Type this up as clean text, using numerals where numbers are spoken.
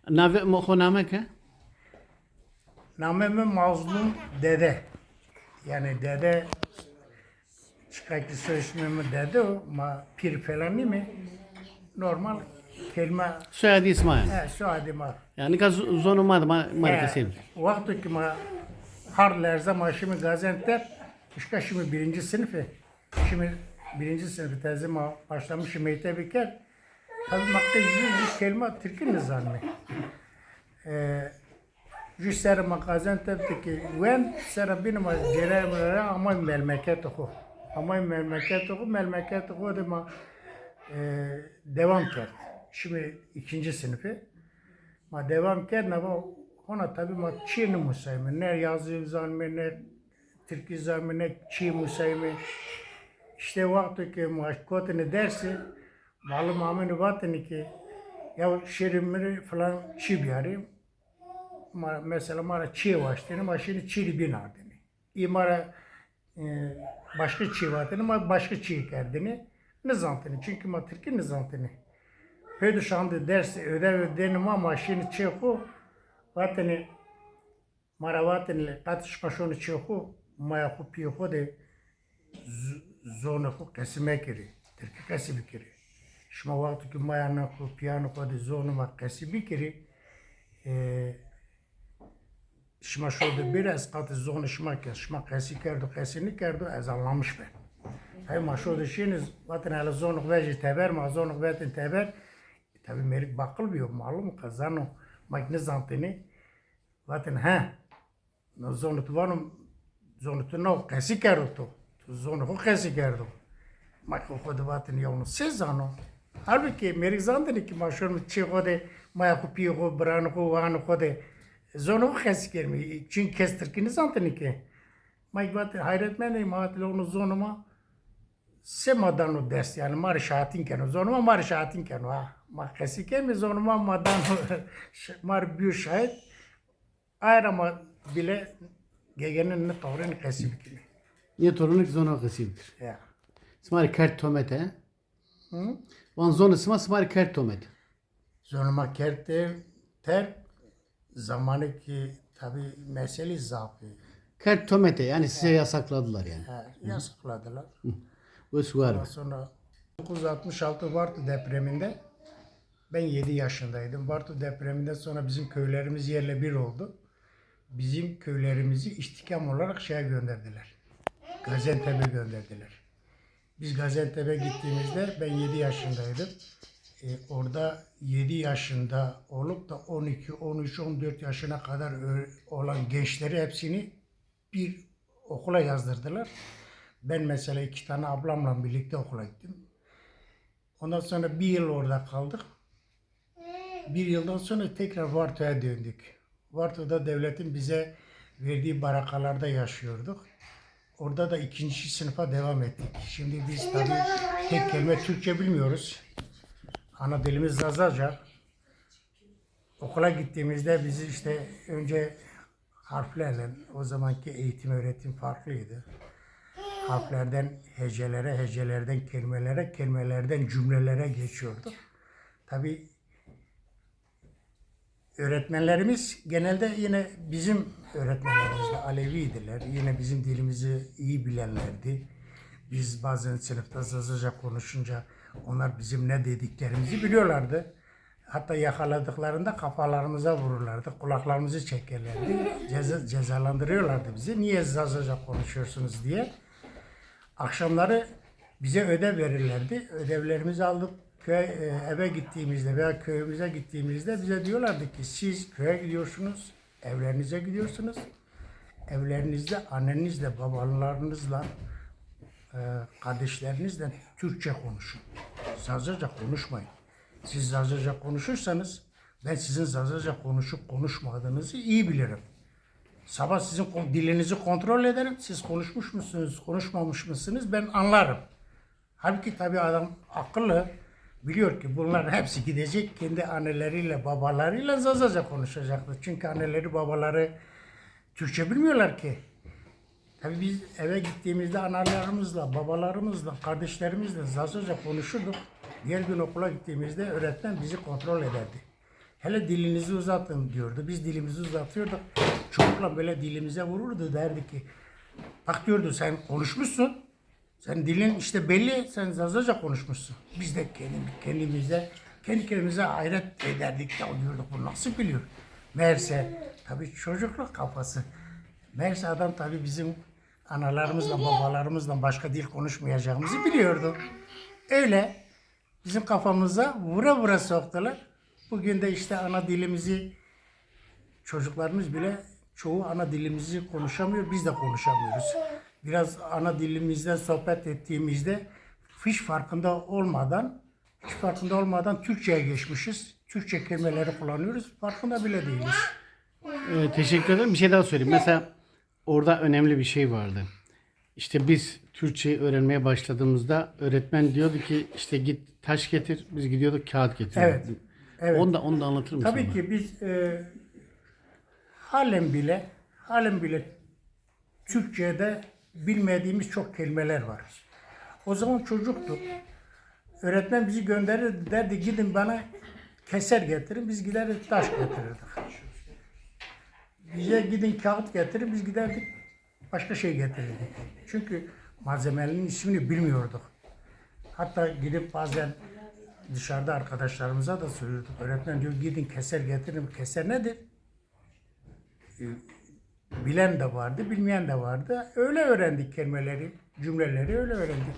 Nave name ke? Nameme mazlum dede. Yani dede çıkaki soy ismimi dede o ma pir falan değil mi? Normal kelime Soyadı İsmail. şu adıma. Yani kaz zonu marka sevdi. Vakti ki ma har lerza ma şimdi Gaziantep işte şimdi birinci sınıfı. Şimdi birinci sınıfı tezime başlamışım mektebi ker. Tabii makta yüz kelime Türk'ün nizami. Yüz sene ma Gaziantep'teki wen sene benim ceremlere ama memleket oku. Ama memleket oku de ma devam ker. Şimdi ikinci sınıfı. Ma devam ker ne bu ona tabii ma Çin musaymi ne yazı zanmi ne Türk zanmi ne Çin musaymi işte vakti ki ma kotini dersi malum amını vatini ki ya şerimleri falan Çi biyarım mesela mara Çi baştığını ma şimdi Çili binardını İmara başka Çi vatini ma başka Çi kerdini nizantını çünkü ma Türk'ün nizantını Höyde şu anda ders ödev ama şimdi çeku vatani mara vatani katışma şunu çeku maya kupiyo de zona ku kesime kiri Türkiye kesibi kiri şuma vakti ki maya na ku piyano ku de zona ma kesibi kiri şuma şurada biraz katı zona şuma kesi kesini kerdu az anlamış ben. Hay ma şurada şimdi vatani ala zona veji teber ma zona vetin teber tabii merik bakıl bir malum kazanı makine zantini zaten ha no zonutu vanum zonutu no kesi kerdu zonu ho kesi kerdu makine kodu zaten yavunu sezano halbuki merik zantini ki maşur çıkı de maya kupiyo ko brano ko vanu ko de zonu ho kesi kermi çünkü kestirkini zantini ki makine zaten hayretmeni mahatli onu zonuma Semadan dest yani mar şahatin kenu zonuma mar şahatin kenu ha makasi kemi zonuma madan mar bir şahit ayrama bile gegenin ne tavırını kesi bikini. Niye torunu zona kasibdir. Ya. Smari kert tomete. Van zonu smari kert tomete. Zonuma kerte ter zamanı ki tabi mesele zaafı. Kert tomete yani size yasakladılar yani. Yasakladılar. Bu suar. Ondan sonra 1966 Vartu depreminde ben 7 yaşındaydım. Vartu depreminden sonra bizim köylerimiz yerle bir oldu. Bizim köylerimizi istikam olarak şeye gönderdiler. Gaziantep'e gönderdiler. Biz Gaziantep'e gittiğimizde ben 7 yaşındaydım. Orada 7 yaşında olup da 12, 13, 14 yaşına kadar olan gençleri hepsini bir okula yazdırdılar. Ben mesela 2 tane ablamla birlikte okula gittim. Ondan sonra 1 yıl orada kaldık. 1 yıldan sonra tekrar Varto'ya döndük. Varto'da devletin bize verdiği barakalarda yaşıyorduk. Orada da 2. sınıfa devam ettik. Şimdi biz tabii tek kelime Türkçe bilmiyoruz. Ana dilimiz Zazaca. Okula gittiğimizde bizi işte önce harflerle, o zamanki eğitim öğretim farklıydı. Harflerden hecelere, hecelerden kelimelere, kelimelerden cümlelere geçiyordu. Tabii öğretmenlerimiz genelde yine bizim öğretmenlerimiz de Aleviydiler. Yine bizim dilimizi iyi bilenlerdi. Biz bazen sınıfta Zazaca konuşunca onlar bizim ne dediklerimizi biliyorlardı. Hatta yakaladıklarında kafalarımıza vururlardı, kulaklarımızı çekerlerdi. Cezalandırıyorlardı bizi. Niye Zazaca konuşuyorsunuz diye. Akşamları bize ödev verirlerdi. Ödevlerimizi aldık eve gittiğimizde veya köyümüze gittiğimizde bize diyorlardı ki siz köye gidiyorsunuz, evlerinize gidiyorsunuz. Evlerinizde annenizle, babalarınızla, kardeşlerinizle Türkçe konuşun. Zazaca konuşmayın. Siz Zazaca konuşursanız ben sizin Zazaca konuşup konuşmadığınızı iyi bilirim. Sabah sizin dilinizi kontrol ederim. Siz konuşmuş musunuz, konuşmamış mısınız ben anlarım. Halbuki tabii adam akıllı biliyor ki bunların hepsi gidecek kendi anneleriyle, babalarıyla Zazaca konuşacaktır. Çünkü anneleri, babaları Türkçe bilmiyorlar ki. Tabii biz eve gittiğimizde analarımızla, babalarımızla, kardeşlerimizle Zazaca konuşurduk. Diğer gün okula gittiğimizde öğretmen bizi kontrol ederdi. Hele dilinizi uzatın diyordu. Biz dilimizi uzatıyorduk. Çocukla böyle dilimize vururdu, derdi ki bak diyordu, sen konuşmuşsun. Sen dilin işte belli, sen Zazaca konuşmuşsun. Biz de kendi kendimize hayret ederdik, ya diyorduk bu nasıl biliyor. Meğerse tabii çocukluk kafası. Meğerse adam tabii bizim analarımızla babalarımızla başka dil konuşmayacağımızı biliyordu. Öyle bizim kafamıza vura vura soktular. Bugün de işte ana dilimizi, çocuklarımız bile çoğu ana dilimizi konuşamıyor, biz de konuşamıyoruz. Biraz ana dilimizden sohbet ettiğimizde hiç farkında olmadan Türkçe'ye geçmişiz. Türkçe kelimeleri kullanıyoruz, farkında bile değiliz. Teşekkür ederim. Bir şey daha söyleyeyim. Mesela orada önemli bir şey vardı. İşte biz Türkçeyi öğrenmeye başladığımızda öğretmen diyordu ki işte git taş getir. Biz gidiyorduk kağıt getiriyorduk. Evet, evet. Onu da anlatır mısın? Tabii bana? ki biz halen bile Türkçe'de bilmediğimiz çok kelimeler var. O zaman çocuktuk. Öğretmen bizi gönderirdi, derdi gidin bana keser getirin, biz giderdik taş getirirdik. Bize gidin kağıt getirin, biz giderdik başka şey getirirdik. Çünkü malzemenin ismini bilmiyorduk. Hatta gidip bazen dışarıda arkadaşlarımıza da söylüyorduk. Öğretmen diyor gidin keser getirin. Keser nedir? Bilen de vardı, bilmeyen de vardı. Öyle öğrendik kelimeleri, cümleleri öyle öğrendik.